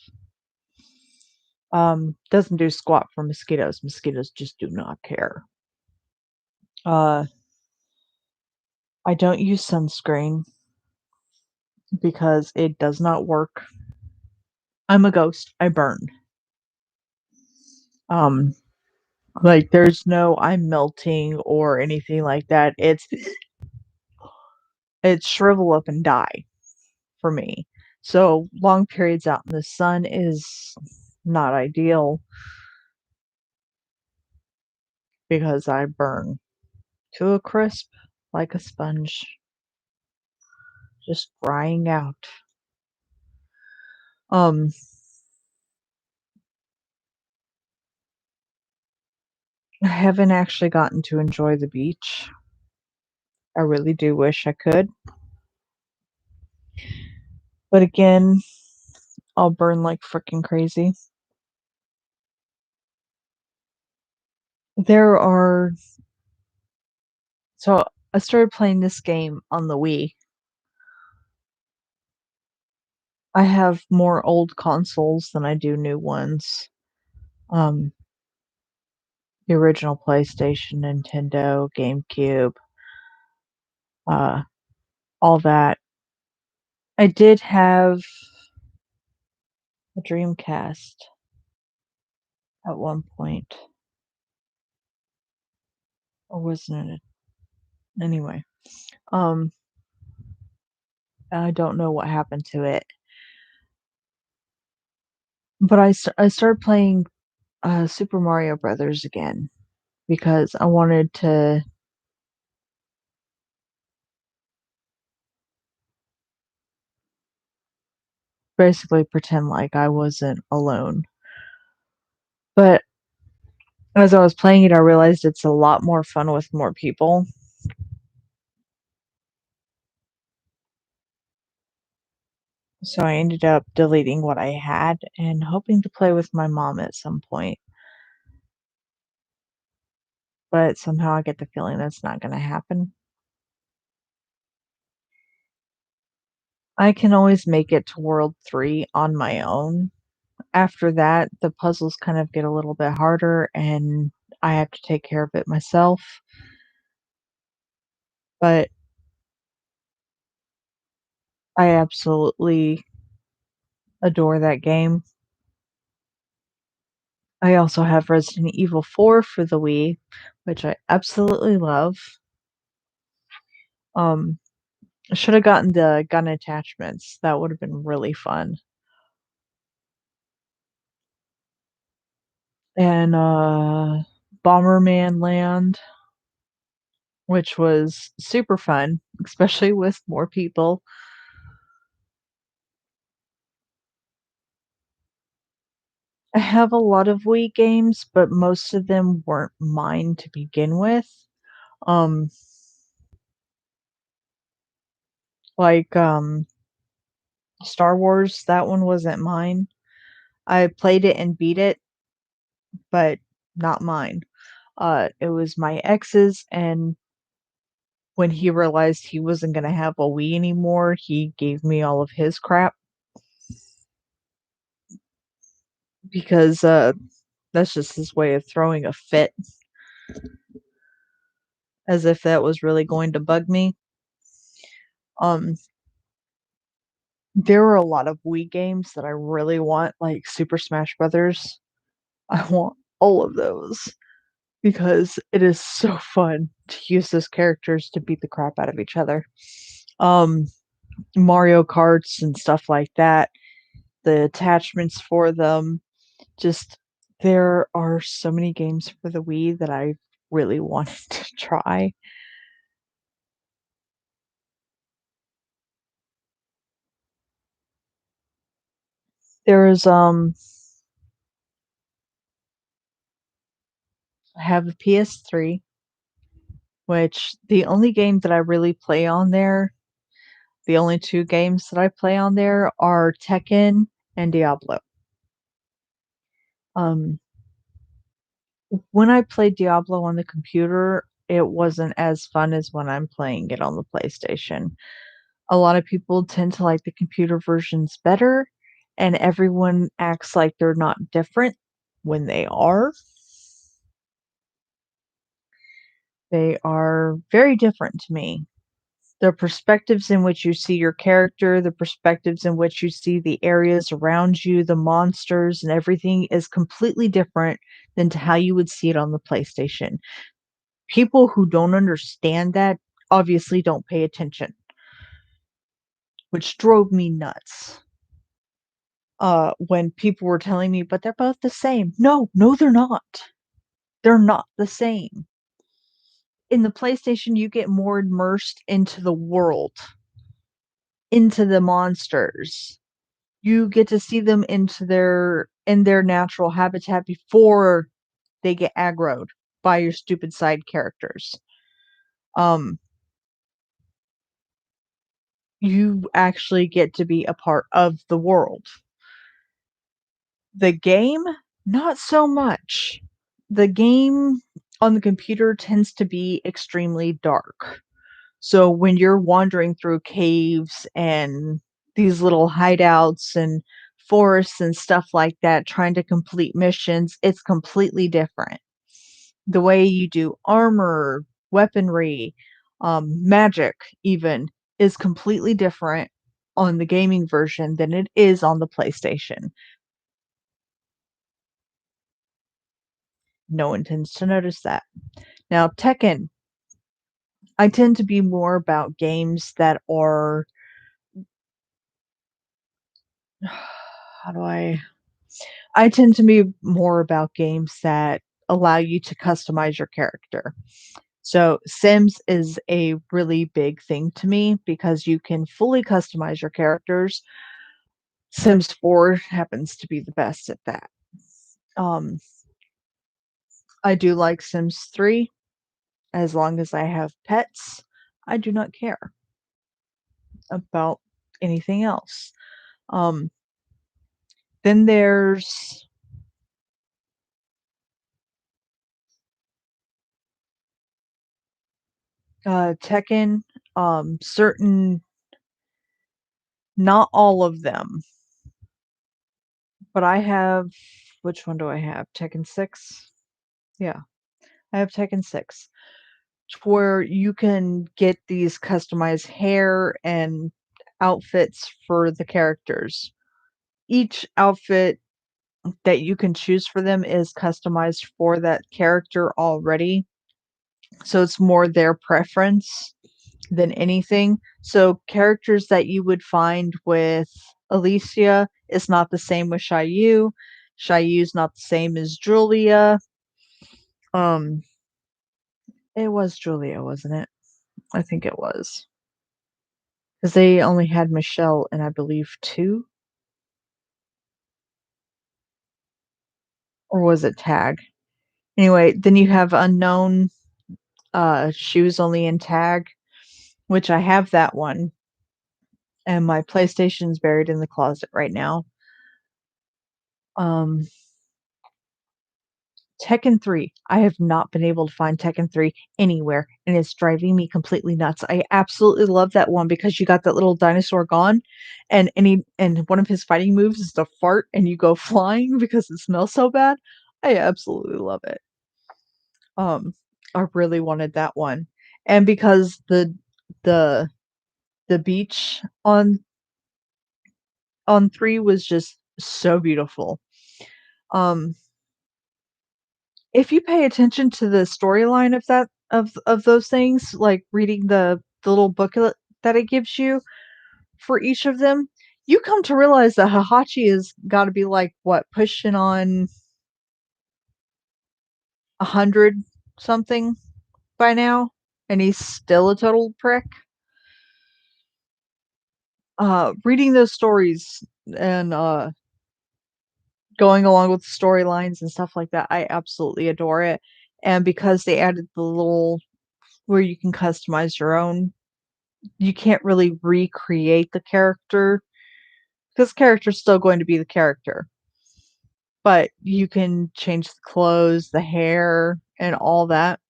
Doesn't do squat for mosquitoes. Mosquitoes just do not care. Uh, I don't use sunscreen because it does not work. I'm a ghost. I burn. Um, like there's no I'm melting or anything like that. It's shrivel up and die for me. So long periods out in the sun is not ideal because I burn to a crisp like a sponge, just drying out. Um, I haven't actually gotten to enjoy the beach. I really do wish I could. But again, I'll burn like freaking crazy. There are so I started playing this game on the Wii. I have more old consoles than I do new ones. Um, the original PlayStation, Nintendo, GameCube, uh, all that. I did have a Dreamcast at one point, or wasn't it? Anyway, um, I don't know what happened to it, but I started playing Super Mario Brothers again because I wanted to basically pretend like I wasn't alone. But as I was playing it, I realized it's a lot more fun with more people. So I ended up deleting what I had and hoping to play with my mom at some point. But somehow I get the feeling that's not going to happen. I can always make it to World 3 on my own. After that, the puzzles kind of get a little bit harder and I have to take care of it myself, but I absolutely adore that game. I also have Resident Evil 4 for the Wii, which I absolutely love. Um, I should have gotten the gun attachments. That would have been really fun. And Bomberman Land, which was super fun, especially with more people. I have a lot of Wii games, but most of them weren't mine to begin with. Um, like Star Wars, that one wasn't mine. I played it and beat it, but not mine. It was my ex's, and when he realized he wasn't gonna have a Wii anymore, he gave me all of his crap because that's just his way of throwing a fit, as if that was really going to bug me. Um, there are a lot of Wii games that I really want, like Super Smash Brothers. I want all of those because it is so fun to use those characters to beat the crap out of each other. Um, Mario Karts and stuff like that, the attachments for them, just there are so many games for the Wii that I really wanted to try. There's I have a PS3, which the only game that I really play on there, the only 2 games that I play on there are Tekken and Diablo. Um, when I played Diablo on the computer, it wasn't as fun as when I'm playing it on the PlayStation. A lot of people tend to like the computer versions better, and everyone acts like they're not different when they are. They are very different to me. The perspectives in which you see your character, the perspectives in which you see the areas around you, the monsters, and everything is completely different than to how you would see it on the PlayStation. People who don't understand that obviously don't pay attention, which drove me nuts. When people were telling me, but they're both the same. No, no, they're not. They're not the same. In the PlayStation, you get more immersed into the world, into the monsters. You get to see them in their natural habitat before they get aggroed by your stupid side characters. Um, you actually get to be a part of the world. The game, not so much. The game on the computer tends to be extremely dark. So when you're wandering through caves and these little hideouts and forests and stuff like that, trying to complete missions, it's completely different. The way you do armor, weaponry, magic, even, is completely different on the gaming version than it is on the PlayStation. No one tends to notice that. Now, Tekken, I tend to be more about games that are how do I tend to be more about games that allow you to customize your character. So, Sims is a really big thing to me because you can fully customize your characters. Sims 4 happens to be the best at that. Um, I do like Sims 3 as long as I have pets. I do not care about anything else. Um, then there's Tekken, certain Not all of them, but I have which one do I have? Tekken 6? Yeah, I have Tekken 6, where you can get these customized hair and outfits for the characters. Each outfit that you can choose for them is customized for that character already, so it's more their preference than anything. So characters that you would find with Alicia is not the same with Xiaoyu. Xiaoyu's not the same as Julia. Um, it was Julia, wasn't it? I think it was. Because they only had Michelle and I believe 2? Or was it Tag? Anyway, then you have Unknown, she was only in Tag, which I have that one, and my PlayStation's buried in the closet right now. Um, Tekken 3. I have not been able to find Tekken 3 anywhere, and it's driving me completely nuts. I absolutely love that one because you got that little dinosaur gone, and one of his fighting moves is to fart and you go flying because it smells so bad. I absolutely love it. Um, I really wanted that one, and because the the beach on 3 was just so beautiful. Um, if you pay attention to the storyline of those things, like reading the little booklet that it gives you for each of them, you come to realize that Hahachi has gotta be, like, what, pushing on 100 something by now, and he's still a total prick. Reading those stories and, going along with the storylines and stuff like that, I absolutely adore it, and because they added the little where you can customize your own, you can't really recreate the character because the character's still going to be the character, but you can change the clothes, the hair, and all that.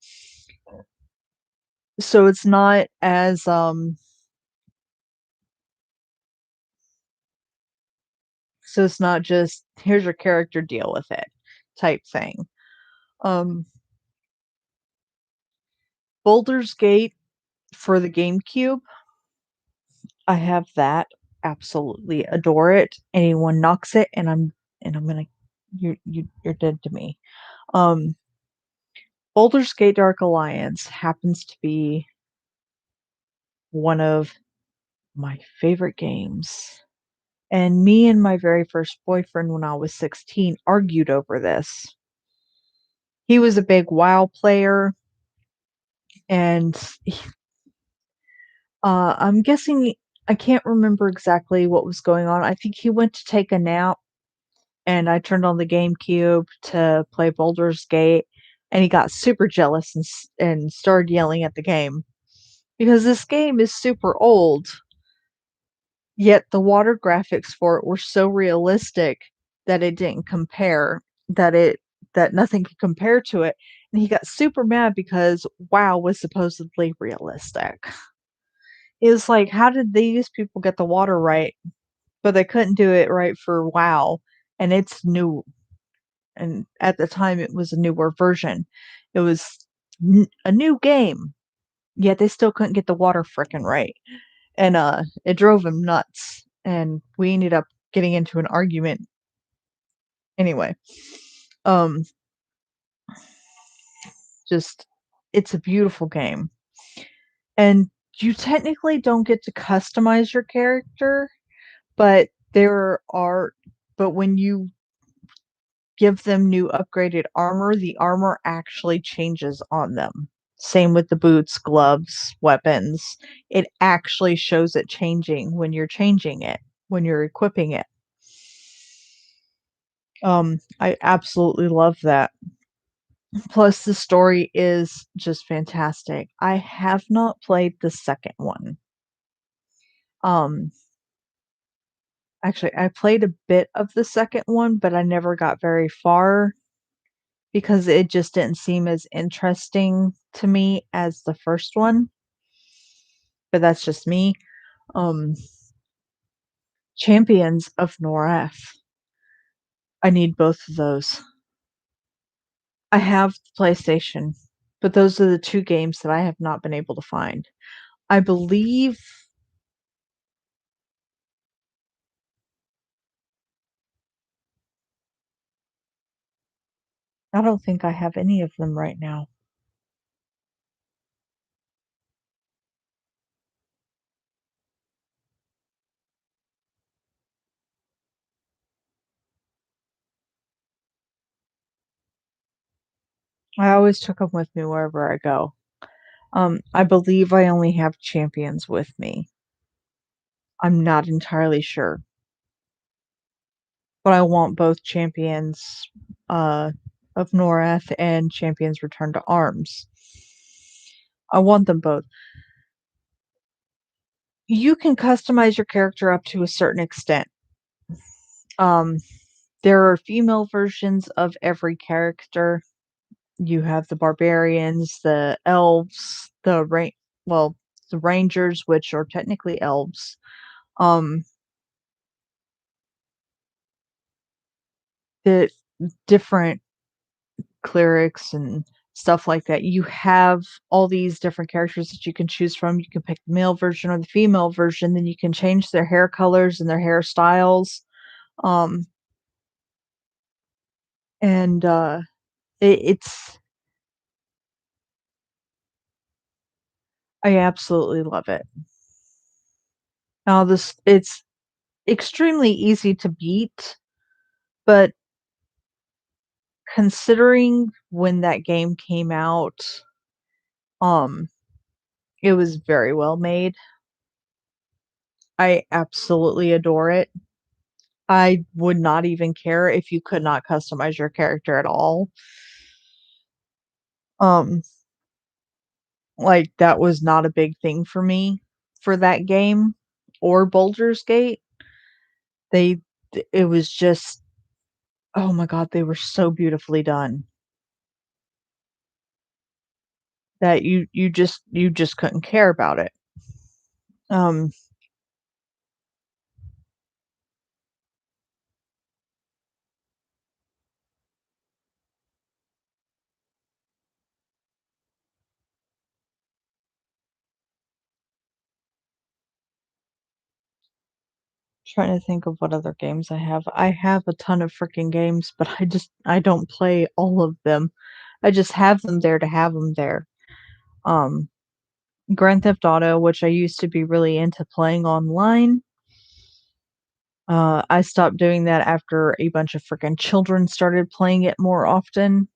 So it's not as so it's not just here's your character, deal with it type thing. Um Boulder's Gate for the GameCube, I have that. Absolutely adore it. Anyone knocks it and I'm gonna you're dead to me. Um Baldur's Gate Dark Alliance happens to be one of my favorite games. And me and my very first boyfriend when I was 16 argued over this. He was a big WoW player, and I'm guessing I can't remember exactly what was going on. I think he went to take a nap, and I turned on the GameCube to play Baldur's Gate, and he got super jealous and started yelling at the game because this game is super old. Yet the water graphics for it were so realistic that it didn't compare, that it that nothing could compare to it, and he got super mad because WoW was supposedly realistic. It was like, how did these people get the water right, but they couldn't do it right for WoW, and it's new, and at the time, it was a newer version. It was a new game, yet they still couldn't get the water fricking right. And it drove him nuts, and we ended up getting into an argument anyway. Um, just it's a beautiful game, and you technically don't get to customize your character, but there are but when you give them new upgraded armor, the armor actually changes on them. Same with the boots, gloves, weapons. It actually shows it changing when you're changing it, when you're equipping it. I absolutely love that. Plus, the story is just fantastic. I have not played the second one. Um, actually, I played a bit of the second one, but I never got very far because it just didn't seem as interesting to me as the first one. But that's just me. Um, Champions of Noreth. I need both of those. I have the PlayStation, but those are the 2 games that I have not been able to find. I believe I don't think I have any of them right now. I always took them with me wherever I go. I believe I only have Champions with me. I'm not entirely sure, but I want both Champions, uh, of Noreth and Champions Return to Arms. I want them both. You can customize your character up to a certain extent. Um, there are female versions of every character. You have the barbarians, the elves, well, the rangers, which are technically elves. Um, the different clerics and stuff like that. You have all these different characters that you can choose from. You can pick the male version or the female version, then you can change their hair colors and their hairstyles. Um, and it's I absolutely love it. Now this it's extremely easy to beat, but considering when that game came out, um, it was very well made. I absolutely adore it. I would not even care if you could not customize your character at all. Um, like, that was not a big thing for me for that game or Baldur's Gate. They it was just oh my god, they were so beautifully done that you just couldn't care about it. Um, trying to think of what other games I have. I have a ton of freaking games, but I don't play all of them. I just have them there to have them there. Um, Grand Theft Auto, which I used to be really into playing online. I stopped doing that after a bunch of freaking children started playing it more often.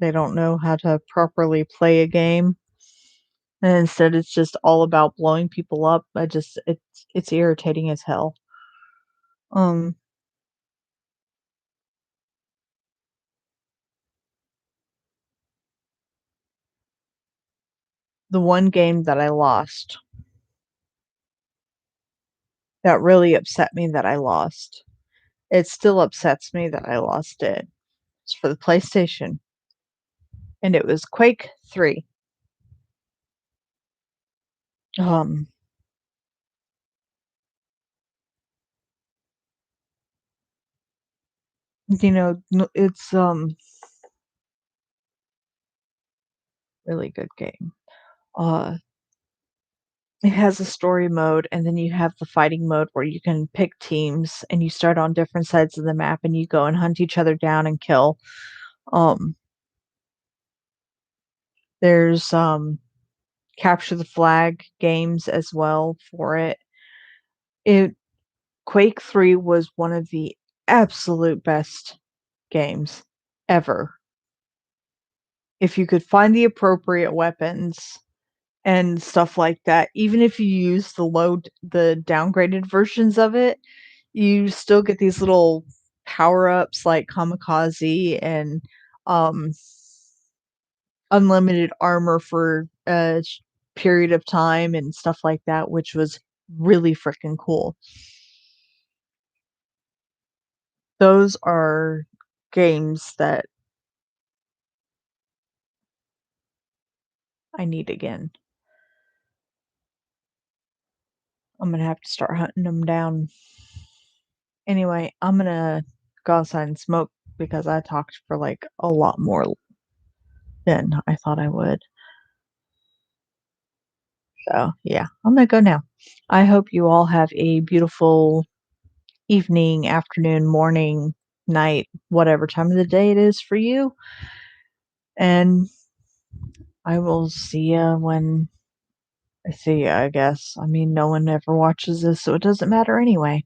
They don't know how to properly play a game. And instead it's just all about blowing people up. It's irritating as hell. Um, the one game that I lost that really upset me that I lost. It still upsets me that I lost it. It's for the PlayStation, and it was Quake 3. Um, it's really good game. Uh, it has a story mode, and then you have the fighting mode where you can pick teams and you start on different sides of the map and you go and hunt each other down and kill. Um, there's capture the flag games as well for it. It Quake 3 was one of the absolute best games ever. If you could find the appropriate weapons and stuff like that, even if you use the downgraded versions of it, you still get these little power-ups like kamikaze and, um, unlimited armor for a period of time and stuff like that, which was really freaking cool. Those are games that I need again. I'm gonna have to start hunting them down. Anyway, I'm gonna go outside and smoke because I talked for, like, a lot more than I thought I would. So, yeah, I'm gonna go now. I hope you all have a beautiful evening, afternoon, morning, night, whatever time of the day it is for you, and I will see ya when I see ya, I guess. I mean, no one ever watches this, so it doesn't matter anyway.